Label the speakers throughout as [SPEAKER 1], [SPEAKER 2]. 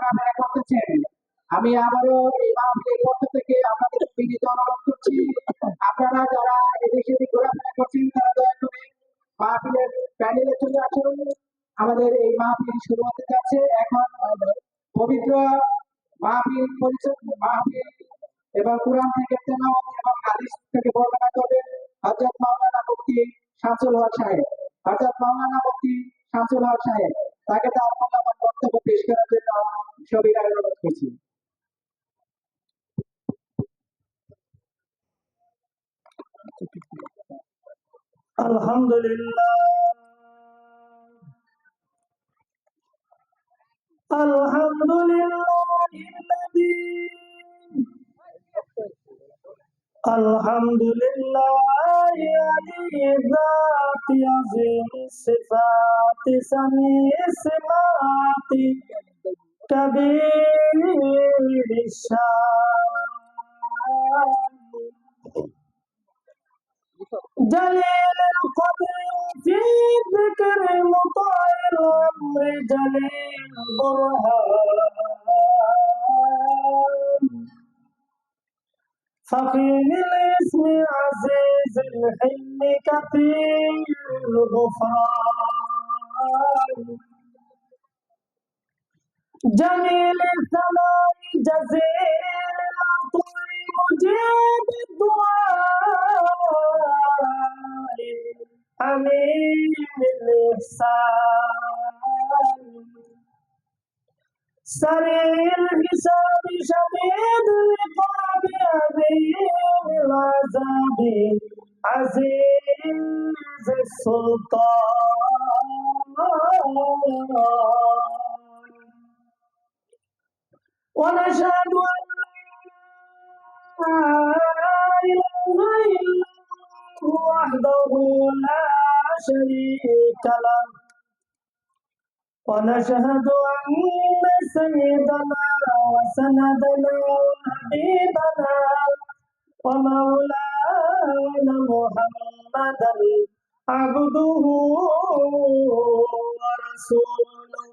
[SPEAKER 1] ঘোরাফেরা করতেছেন। আমি আবারও এই মাহফিলের পক্ষ থেকে আপনাদের বিনীত অনুরোধ করছি, আপনারা যারা এদিকে ঘোরাফেরা করছেন তারা দয়া করে মাহফিলের প্যানেলে চলে আসুন। আমাদের এই মাহফিল শুরু হতে যাচ্ছে এখন। পবিত্র মাহফিল এবং কোরআন থেকে তেলাওয়াত এবং হাদিস থেকে বর্ণনা করবেন হযরত মাওলানা মুফতি শামসুল হক সাহেব। হযরত মাওলানা মুফতি শামসুল হক সাহেব, তাকে তার মূল্যবান বক্তব্য পেশ করার জন্য সবিনয় অনুরোধ করছি।
[SPEAKER 2] আলহামদুলিল্লাহ আলহামদুলিল্লাহিল্লাযী আলহামদুলিল্লাহি আলী যাতি আযীম সিফাতি সামি সিমাতি কবীর শান جليل القدر في ذكر مطاع الأمر جليل البرهان فخيم الاسم عزيز الحلم كثير الغفران جميل الثناء جزيل العطاء مجيب الدعاء حميم الإحسان سريع الحساب شديد العقاب عظيم العذاب عزيز السلطان ونشهد أن لا إله إلا الله وحده لا شريك له ونشهد أن سيدنا وسندنا وحبيبنا ومولانا محمدا عبده ورسوله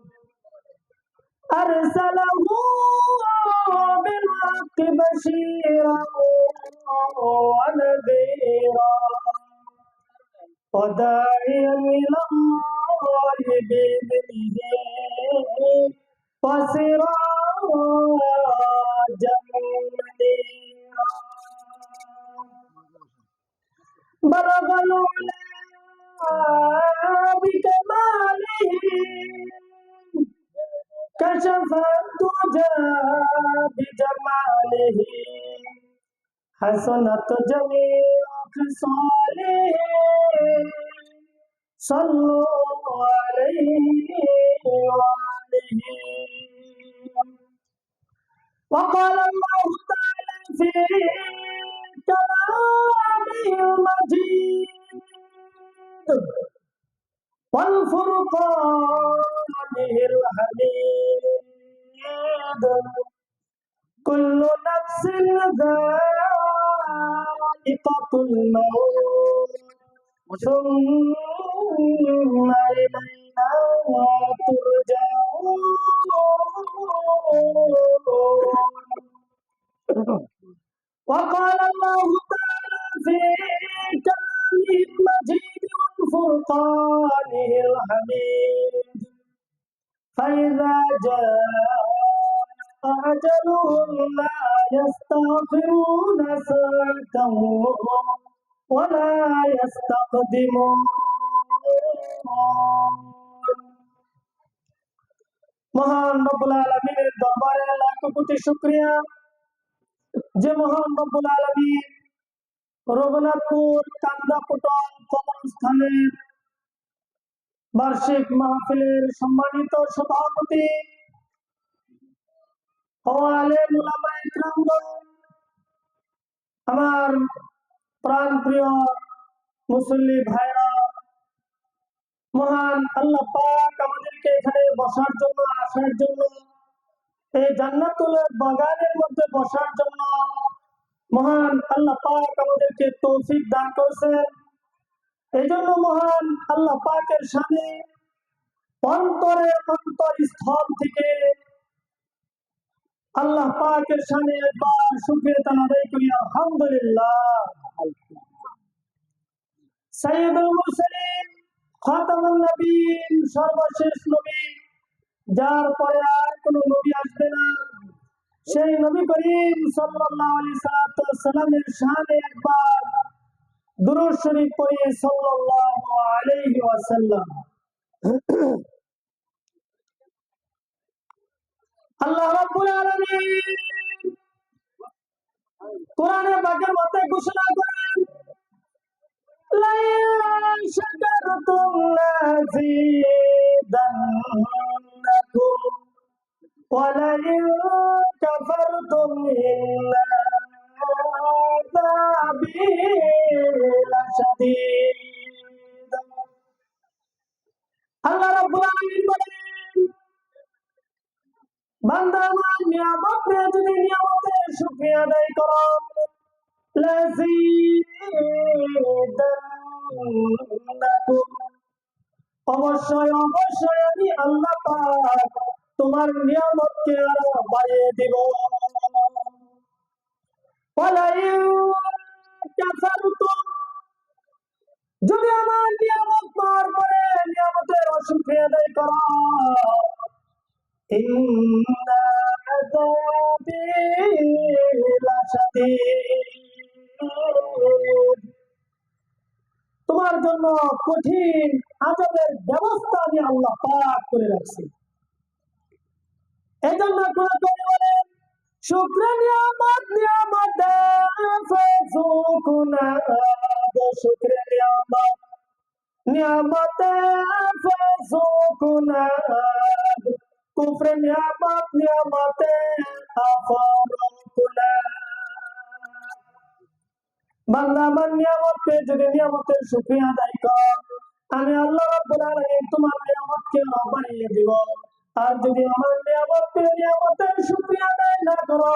[SPEAKER 2] أرسله بالحق بشيرا ونذيرا وداعيا إلى الله بإذنه وسراجا منيرا بلغ العلا بكماله كشف الدجى بجماله حسنت جميع خصاله صلوا عليه وآله وقال الله تعالى في كلامه المجيد والفرقان الحميد كل نفس ذائقة الموت ثم إلينا ترجعون وقال الله تعالى في كلامه المجيد والفرقانه الحميد فإذا جاء أجلهم لا يستغفرون ساعة ولا يستقدمون মহান রব্বুল আলামিনের দরবারে লাখ কোটি শুকরিয়া যে মহান রব্বুল আলামিন রঘুনাথপুর কান্দাপটল কবরস্থানের বার্ষিক মাহফিলের সম্মানিত সভাপতি আলেম উলামা ইকরামগণ, আমার প্রাণ প্রিয় মুসল্লি ভাইরা, মহান আল্লাহ পাক আমাদেরকে এখানে বসার জন্য, আসার জন্য, এই জান্নাতুল বাগানের মধ্যে বসার জন্য মহান আল্লাহ পাক আমাদেরকে তৌফিক দান করেছেন। এই জন্য মহান আল্লাহ পাকের সামনে অন্তরের অন্তরস্থল থেকে আল্লাহ পাকের শানে একবার শুকরিয়া আদায় করি আলহামদুলিল্লাহ। সাইয়্যিদুল মুরসালিন খাতামুন নবীন সর্বশেষ নবী, যার পরে আর কোন নবী আসবে না, সেই নবী করিম সাল্লাল্লাহু আলাইহি সাল্লামের শানে একবার দুরূদ শরীফ পড়িয়ে সাল্লাল্লাহু আলাইহি ওয়াসাল্লাম। আল্লাহ রাব্বুল আলামিন কোরআনে পাকের মধ্যে ঘোষণা করেন, লাইন শাকারতুম লাযিদান্নাকুম ওয়া লাইন কাফারতুম ইন্না আযাবি লাশাদীদ। আল্লাহ রাব্বুল আলামিন বলেন, বান্দা আমার নিয়ামত পেয়ে যদি নিয়ামতের শুকরিয়া আদায় করো, লাযিদান্নাকুম, অবশ্যই অবশ্যই আমি আল্লাহ পাক তোমার নিয়ামতকে আরো বাড়িয়ে দিব। ওয়ালাইন কাফারতুম, যদি আমার নিয়ামত পাওয়ার পরে নিয়ামতের অশুকরিয়া আদায় করো, ইন্না আযাবি লাশাদীদ, তোমার জন্য কঠিন আযাবের ব্যবস্থা আমি আল্লাহ পাক করে রাখছি। এজন্য কোরআন বলেন, শুকর নিয়ামত নিয়ামতে ফাযুকুনা, শুকর নিয়ামত নিয়ামতে ফাযুকুনা, কুফর নিয়ামত নিয়ামতে আফারকুনা। বান্দা আমার নিয়ামত পেয়ে যদি নিয়ামতের শুকরিয়া আদায় কর, আমি আল্লাহ রাব্বুল আলামিন তোমার নিয়ামতকে বাড়িয়ে দিব। আর যদি আমার নিয়ামত পেয়ে নিয়ামতের শুকরিয়া আদায় না করো,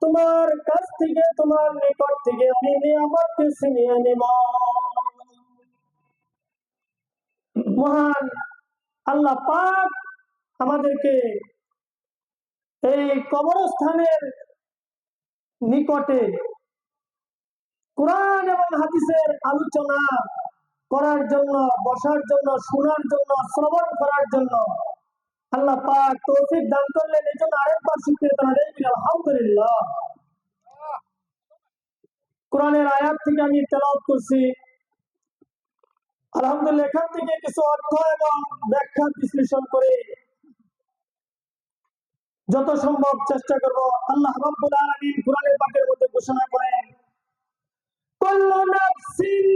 [SPEAKER 2] তোমার কাছ থেকে তোমার নিকট থেকে আমি নিয়ামতকে ছিনিয়ে নিব। মহান আল্লাহ পাক আমাদেরকে এই কবরস্থানের নিকটে কোরআন এবং হাদিসের আলোচনা করার জন্য, বসার জন্য, শোনার জন্য, শ্রবণ করার জন্য আল্লাহ পাক তৌফিক দান করলেন। এই জন্য আরেকবার শুকরিয়া আদায় করি আলহামদুলিল্লাহ। কোরআনের আয়াত থেকে আমি তেলাওয়াত করছি আলহামদুলিল্লাহ। এখান থেকে কিছু অর্থ এবং ব্যাখ্যা বিশ্লেষণ করে যত সম্ভব চেষ্টা করব। আল্লাহ রাব্বুল আলামিন কোরআনের পাকের মধ্যে ঘোষণা করেন, কুল্লু নাফসিন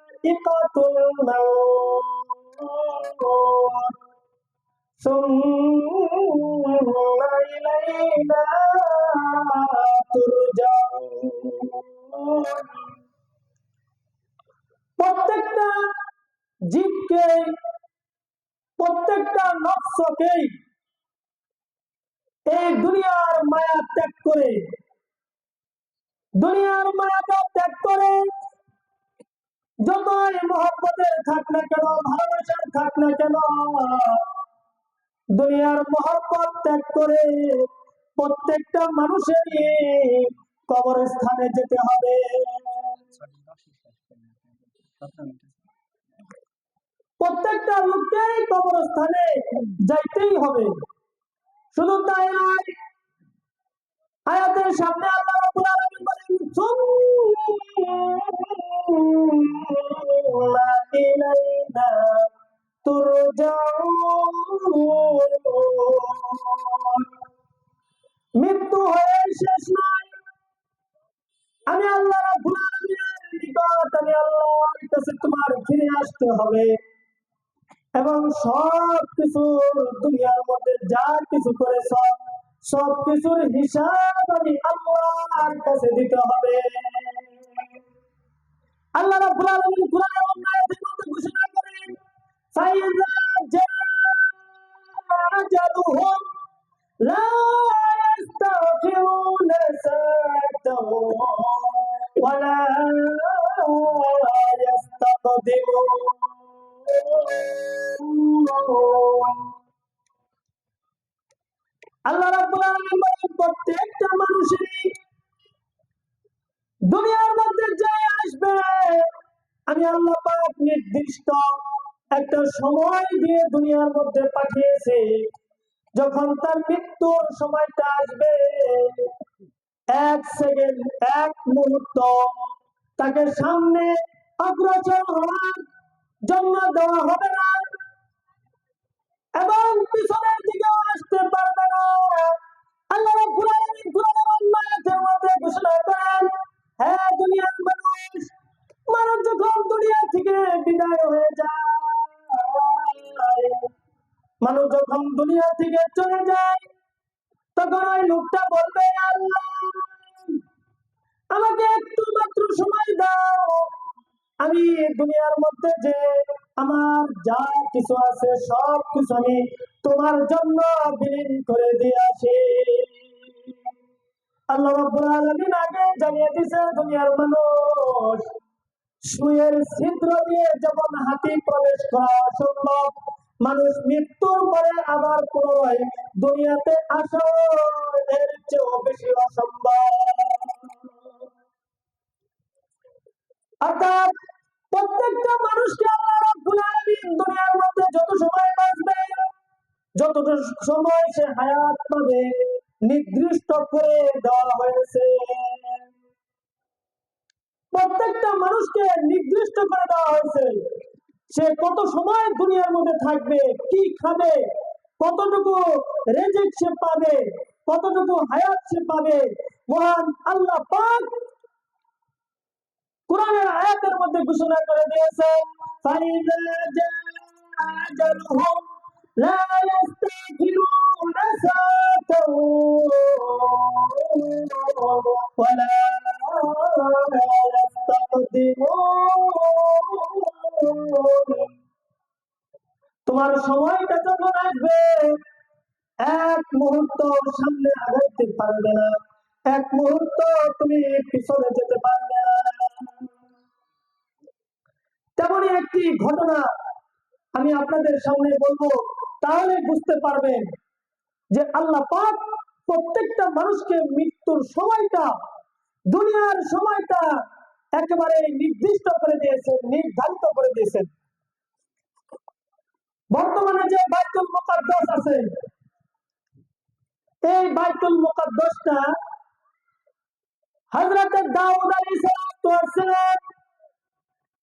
[SPEAKER 2] যায়িকাতুল মাউত সুম্মা ইলাইনা তুরজাউন। প্রত্যেকটা জীবকে, প্রত্যেকটা নফসকেই এই দুনিয়ার মায়া ত্যাগ করে, দুনিয়ার মায়াটা ত্যাগ করে যতই মহব্বতের থাক না কেন, ভালোবাসার থাক না কেন, দুনিয়ার মহব্বত ত্যাগ করে প্রত্যেকটা মানুষেরই কবরস্থানে যেতে হবে। প্রত্যেকটা লোককেই কবরস্থানে যাইতেই হবে। শুধু তাই নয়, আয়াতের সামনে আল্লাহ রাব্বুল আলামিন বলেন, সুম্মা ইলাইনা তুরজাউন। মৃত্যু হয়ে শেষ নয়, আমি আল্লাহ রাব্বুল আলামিনের নিকট, আমি আল্লাহর কাছে তোমার ফিরে আসতে হবে এবং সব কিছু দুনিয়ার মধ্যে যা কিছু করেছ সব কিছুর হিসাব আমি আল্লাহর কাছে দিতে হবে। আল্লাহ রাব্বুল আলামিন কোরআনের অন্য আয়াতের মধ্যে ঘোষণা করেন, ফাইযা জাআ আজালুহুম লা ইস্তাগফিরুনা সাআতাও ওয়া লা ইস্তাকদিমুন। আল্লাহ রাব্বুল আলামিন বলেন প্রত্যেকটা মানুষেরই দুনিয়ার মধ্যে যে আসবে আমি আল্লাহ পাক নির্দিষ্ট একটা সময় দিয়ে দুনিয়ার মধ্যে পাঠিয়েছি। যখন তার মৃত্যুর সময়টা আসবে, এক সেকেন্ড, এক মুহূর্ত তাকে সামনে অগ্রসর হওয়ার জন্য দেওয়া হবে না এবং পিছনের দিকেও আসতে পারবে না। আল্লাহ রাব্বুল আলামিন কুরআনের অন্য আয়াতের মধ্যে ঘোষণা করেন, হে দুনিয়ার মানুষ, মানুষ যখন দুনিয়া থেকে বিদায় হয়ে যায়, মানুষ যখন দুনিয়া থেকে চলে যায়, তখন ওই লোকটা বলবে, আল্লাহ আমাকে একটু মাত্র সময় দাও, আমি দুনিয়ার মধ্যে যে আমার যা কিছু আছে সব কিছু আমি তোমার জন্য বিলীন করে দিয়ে আসি। আল্লাহ রাব্বুল আলামিন আগে জানিয়ে দিয়েছে দুনিয়ার মানুষ সুয়ের ছিদ্র দিয়ে যেমন হাতি প্রবেশ করা অসম্ভব, মানুষ মৃত্যুর পরে আবার পুনরায় দুনিয়াতে আসা এর চেয়েও বেশি অসম্ভব। অর্থাৎ প্রত্যেকটা মানুষকে আল্লাহ রাব্বুল আলামিন দুনিয়ার মধ্যে যত সময় বাঁচবে, যতটা সময় সে হায়াত পাবে নির্দিষ্ট করে দেওয়া হয়েছে। প্রত্যেকটা মানুষকে নির্দিষ্ট করে দেওয়া হয়েছে সে কত সময় দুনিয়ার মধ্যে থাকবে, কি খাবে, কতটুকু রিজিক সে পাবে, কতটুকু হায়াত সে পাবে। মহান আল্লাহ পাক কুরআনের আয়াতের মধ্যে ঘোষণা করে দিয়েছে, ফাইযা জাআ আজালুহুম লা ইস্তাখিরুনা সাআতাও ওয়া লা ইস্তাকদিমুন। তোমার সময়টা যখন আসবে এক মুহূর্ত সামনে আগাইতে পারবে না, এক মুহূর্ত তুমি পিছনে যেতে পারবে না। তেমনই একটি ঘটনা আমি আপনাদের সামনে বলবো, তাহলে বুঝতে পারবেন যে আল্লাহ পাক প্রত্যেকটা মানুষকে মৃত্যুর সময়টা, দুনিয়ার সময়টা একেবারে নির্দিষ্ট করে দিয়েছেন, নির্ধারিত করে দিয়েছেন। বর্তমানে যে বাইতুল মুকাদ্দাস আছে, এই বাইতুল মুকাদ্দাসটা হযরত দাউদ আলাইহিস সালাম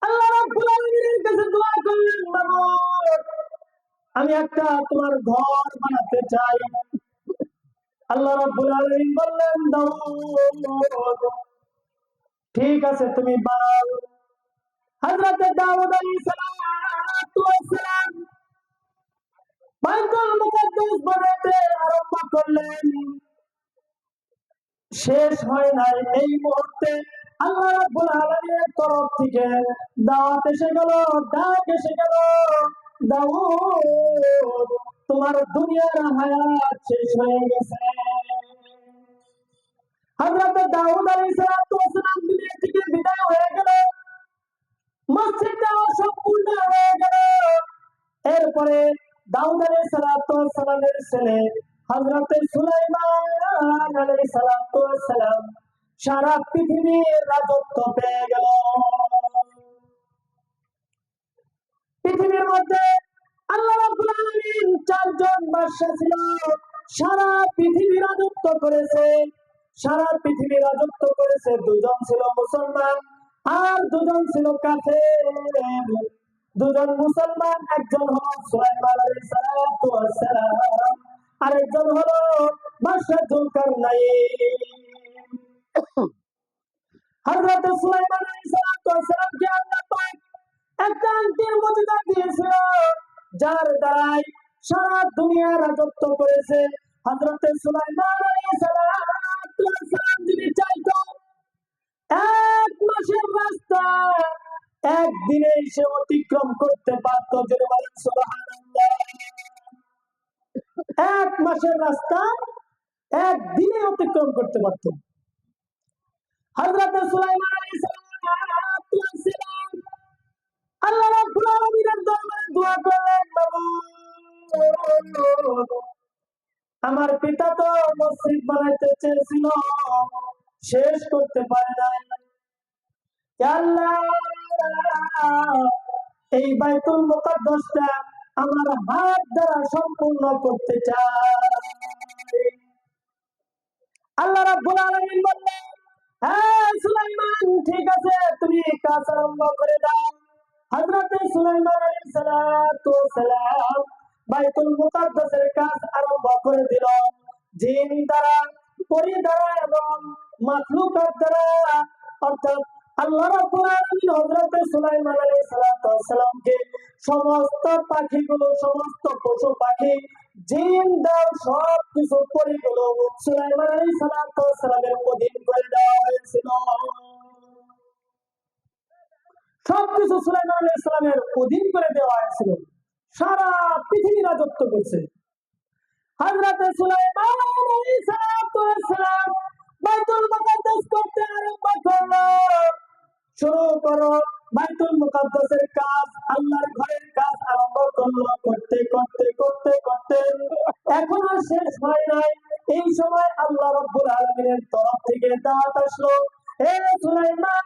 [SPEAKER 2] আল্লাহ রাব্বুল আলামিনের কাছে দোয়া করলেন, মাবুদ আমি একটা তোমার ঘর বানাতে চাই। আল্লাহ রাব্বুল আলামিন বললেন, দাউদ ঠিক আছে তুমি বানাও। হযরত দাউদ আলাইহিস সালাম বাইতুল মুকাদ্দাস বানাতে আরম্ভ করলেন। শেষ হয় নাই, এই মুহূর্তে আল্লাহ রাব্বুল আলামিনের তরফ থেকে দাওয়াত এসে গেল, ডাক এসে গেল, দাউদ তোমার দুনিয়ার হায়াত শেষ হয়ে গেছে। হযরত দাউদ আলাইহিস সালাম দুনিয়া থেকে বিদায় হয়ে গেল, মসজিদটা সম্পূর্ণ হয়ে গেল। এরপরে দাউদ আলাইহিস সালামের ছেলে হযরত সুলাইমান আলাইহিস সালাম সারা পৃথিবীর রাজত্ব পেয়ে গেল। পৃথিবীর মধ্যে আল্লাহ রাব্বুল আলামিন চারজন বাদশা ছিল, সারা পৃথিবী রাজত্ব করেছে। সারা পৃথিবী রাজত্ব করেছে, দুজন ছিল মুসলমান আর দুজন ছিল কাফের। দুজন মুসলমান, একজন হলো সুলাইমান আলাইহিস সালাম, আরেকজন হলো বাদশা যুলকারনাইন। হযরত সুলাইমান আলাইহিস সালামকে আল্লাহ পাক একটা আংটির মর্যাদা দিয়েছিল, যার দ্বারাই সারা দুনিয়া রাজত্ব করেছে। হযরত সুলাইমান আলাইহিস সালাম যদি চাইতো এক মাসের রাস্তা একদিনে সে অতিক্রম করতে পারত, যদি বলেন সুবহানাল্লাহ। এক মাসের রাস্তা একদিনে অতিক্রম করতে পারত। হযরত সুলাইমান আলাইহিস সালাম আল্লাহ রাব্বুল আলামিনের দরবারে দোয়া করলেন, মাবুদ আমার পিতা তো মসজিদ বানাইতে চেয়েছিল, শেষ করতে পারে নাই। ইয়া আল্লাহ, এই বাইতুল মুকাদ্দাসটা আমার হাত দ্বারা সম্পূর্ণ করতে চাই। আল্লাহ রাব্বুল আলামিন বললেন, হ্যাঁ সুলাইমান, ঠিক আছে, তুমি কাজ আরম্ভ করে দাও। হযরতে সুলাইমান আলাইহিস সালাতু ওয়াস সালাম বাইতুল মুকাদ্দাসের কাজ আরম্ভ করে দিল। জিন দ্বারা, পরী দ্বারা এবং মাখলুকাত দ্বারা, অর্থাৎ আল্লাহ রাব্বুল আলামিন হযরতে সুলাইমান আলাইহিস সালাতু ওয়াস সালামকে সমস্ত পাখিগুলো, সমস্ত পশু পাখি, জিন দাও, সব কিছু পরিগুলো সুলাইমান আলাইহিস সালাতু ওয়াস সালামের অধীন করে দেওয়া হয়েছিল। সবকিছু সুলাইমান আলাইহিস সালামের অধীন করে দেওয়া হয়েছিল। সারা পৃথিবী রাজত্ব করছে। হযরতে সুলাইমান আলাইহিস সালাতু ওয়াস সালাম বাইতুল মুকাদ্দাস করতে আরম্ভ করলো। শুরু করো বাইতুল মুকাদ্দাসের কাজ, আল্লাহর ঘরের কাজ আরম্ভ করলো। করতে করতে করতে করতে এখনো শেষ হয় নাই। এই সময় আল্লাহ রাব্বুল আলামিনের তরফ থেকে দাওয়াত আসলো, হে সুলাইমান,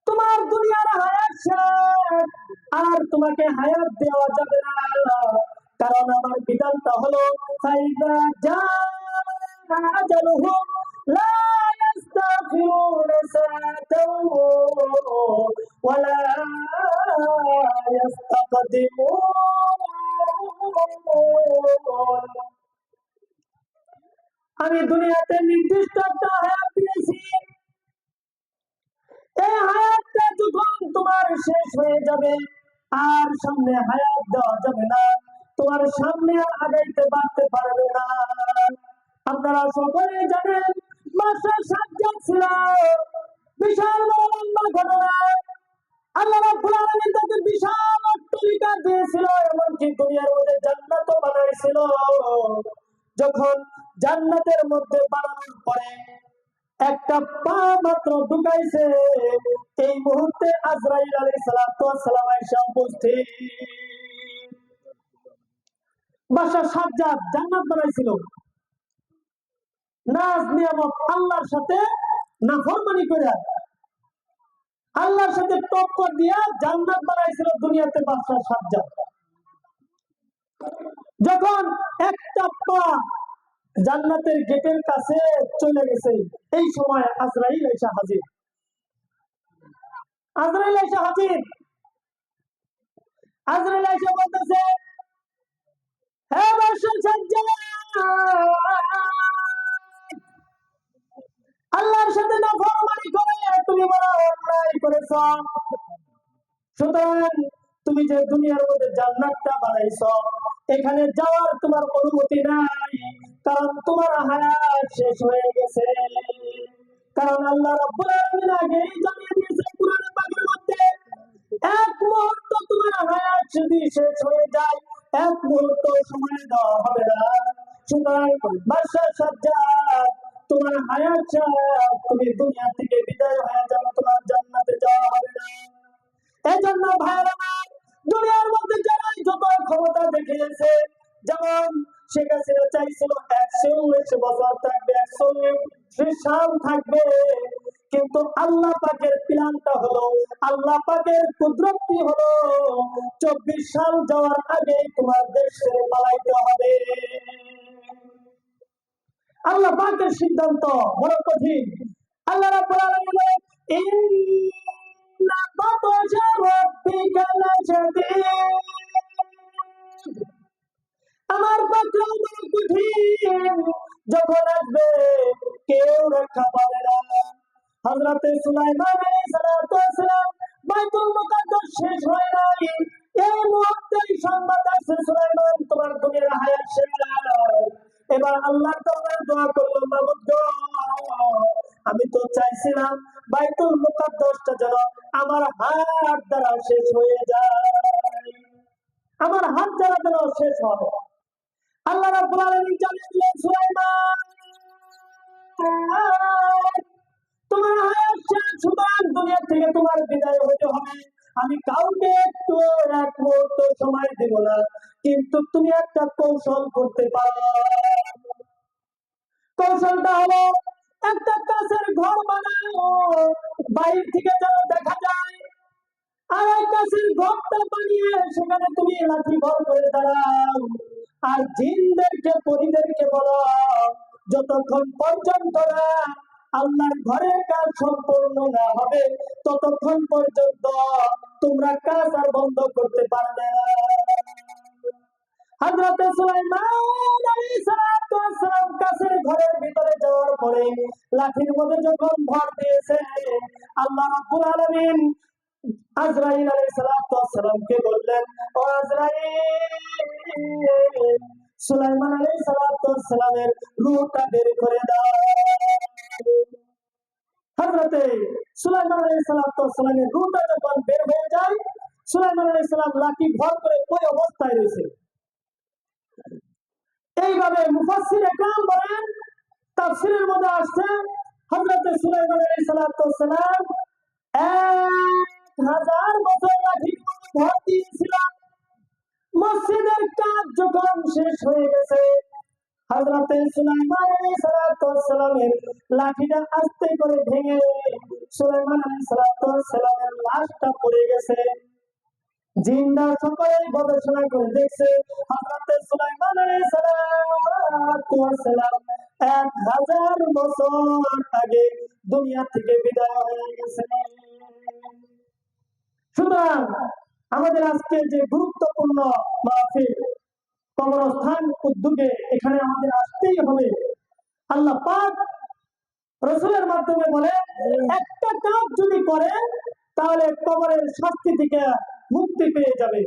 [SPEAKER 2] তোমার দুনিয়ার হায়াত শেষ, আর তোমাকে হায়াত দেওয়া যাবে না। কারণ আমার বিধানটা হলো, ফাইদা জাআ আজালুহুম লা ইস্তাখিরুনা সাআতাও ওয়ালা ইস্তাকদিমুন। আমি দুনিয়াতে নির্দিষ্ট একটা হায়াত দিয়েছি। এই হায়াতটা যখন তোমার শেষ হয়ে যাবে, আর সামনে হায়াত দেওয়া যাবে না, তোমার সামনে আর আগাইতে বাড়তে পারবে না। আপনারা সকলে জানেন, বাদশা সাজ্জাদ ছিল বিশাল বড় লম্বা ঘটনা। আল্লাহ রাব্বুল আলামিন তাকে বিশাল অট্টালিকা দিয়েছিল, এমনকি দুনিয়ার মধ্যে জান্নাতও বানাইছিল। যখন জান্নাতের মধ্যে বানানোর পরে একটা পা মাত্র ঢুকাইছে, এই মুহূর্তে আজরাইল আলাইহিস সালাম এসে উপস্থিত। বাদশা সাজ্জাদ জান্নাত বানাইছিল, নাজ নিয়ামত আল্লাহর সাথে নাফরমানি করে, আল্লাহর সাথে টক্কর দিয়া জান্নাত বানাইছিল দুনিয়াতে বাদশা সাজ্জাদ। যখন একটা পা জান্নাতের গেটের কাছে চলে গেছে, এই সময় আজরাইল এসে হাজির। আজরাইল এসে হাজির। আজরাইল এসে বলতেছে, হে বাদশা সাজ্জাদ, আল্লাহর সাথে নাফরমানি করে তুমি বড় অন্যায় করেছ। সুতরাং তুমি যে দুনিয়ার মধ্যে জান্নাতটা বানাইছো, এখানে যাওয়ার তোমার অনুমতি নাই, কারণ তোমার হায়াত শেষ হয়ে গেছে। কারণ আল্লাহ রাব্বুল আলামিন আগেই জানিয়ে দিয়েছে কুরআন পাকের মধ্যে, এক মুহূর্ত তোমার হায়াত যদি শেষ হয়ে যায়, এক মুহূর্ত সময় দেওয়া হবে না। সুতরাং বাদশা সাজ্জাদ, তোমার হায়াত শেষ, তুমি দুনিয়া থেকে বিদায় হয়ে যাবে, তোমার জান্নাতে যাওয়া হবে না। এই জন্য ভাইরা আমার, দুনিয়ার মধ্যে যারা যত ক্ষমতা দেখিয়েছে, যেমন শেখ হাসিনা চাইছিল 119 বছর থাকবে, 130 সাল থাকবে, কিন্তু আল্লাহ পাকের প্ল্যানটা হলো, আল্লাহ পাকের কুদরতটি হলো 24 সাল যাওয়ার আগে তোমার দেশ ছেড়ে পালাইতে হবে। আল্লাহ পাকের সিদ্ধান্ত বড় কঠিন। আল্লাহ রাব্বুল আলামিন বলেন, ইন্না বাতশা রাব্বিকা লাশাদীদ, আমার পক্ষ বড় কঠিন, যখন আসবে কেউ রক্ষা পাবে না। হযরতে সুলাইমান আলাইহিস সালাম বাইতুল মুকাদ্দাস শেষ হয় নাই, এই মুহূর্তে সংবাদ আসছে, সুলাইমান, তোমার দুনিয়ার হায়াত শেষ। এবার আল্লাহর দরবারে দোয়া করলো, মাবুদ গো, আমি তো চাইছিলাম বাইতুল মুকাদ্দাসটা যেন আমার হাত দ্বারা শেষ হয়ে যায়, আমার হাত দ্বারা যেন শেষ হয়। আল্লাহ রাব্বুল আলামিন জানিয়ে দিলেন, সুলাইমান, তোমার হায়াত শেষ, সুতরাং দুনিয়া থেকে তোমার বিদায় হতে হবে। আমি কাউকে একটু এক মুহূর্ত সময় দেব না, কিন্তু তুমি একটা কৌশল করতে পারো। কৌশলটা হলো একটা কাছের ঘর বানাও, বাইরে থেকে যেন দেখা যায়। আর এই কাছের ঘরটা বানিয়ে সেখানে তুমি লাঠি ভর করে দাঁড়াও। আর জিনদেরকে পরীদেরকে বলো, যতক্ষণ পর্যন্ত না আল্লাহর ঘরের কাজ সম্পূর্ণ না হবে ততক্ষণ পর্যন্ত তোমরা কাজ আর বন্ধ করতে পারবে না। হযরত সুলাইমান আলাইহিস সালাম কাছের ঘরের ভিতরে যাওয়ার পরে লাঠির মধ্যে যখন ভর দিয়েছে, আল্লাহ রাব্বুল আলামিন আজরাইল আলাইহিস সালামকে বললেন, ও আজরাইল, সুলাইমান আলাইহিস সালামের রূহটা বের করে দাও। হযরতে সুলাইমান আলাইহিস সালামের রূহটা যখন বের হয়ে যায়, সুলাইমান আলাইহিস সালাম লাঠি ভর করে ওই অবস্থায় রয়েছে। এইভাবে মুফাসসির একরাম বলেন, তাফসীরের মধ্যে আসছে হযরত সুলাইমান আলাইহিস সালাম 1000 বছর লাঠির মধ্যে ভর দিয়েছিলেন। মসজিদের কাজ যখন শেষ হয়ে গেছে, হযরত সুলাইমান আলাইহিস সালামের লাঠিটা আস্তে করে ভেঙে সুলাইমান আলাইহিস সালামের লাশটা পড়ে গেছে। জিনরা সকলে গবেষণা করে দেখছে হযরত সুলাইমান আলাইহিস সালাম 1000 বছর আগে দুনিয়া থেকে বিদায় হয়ে গেছে। সুতরাং আমাদের আজকে যে গুরুত্বপূর্ণ মাহফিল কবরস্থান উদ্যোগে এখানে আমাদের আসতেই হবে। আল্লাহ পাক রাসূলের মাধ্যমে বলে, একটা কাজ যদি করে তাহলে কবরের শাস্তি থেকে মুক্তি পেয়ে যাবে,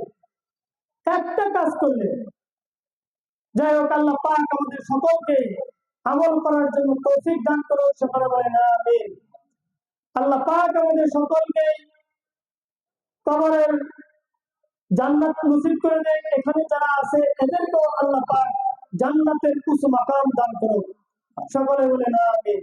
[SPEAKER 2] একটা কাজ করলে। যাই হোক, আল্লাহ পাক আমাদের সকলকে আমল করার জন্য তৌফিক দান করো, সকলে বলেন আমিন। আল্লাহ পাক আমাদের সকলকে কবরের জান্নাত নসিব করে দেয়। এখানে যারা আছে এদেরকেও আল্লাহ পাক জান্নাতের উঁচু মাকাম দান করো, সকলে বলেন আমিন।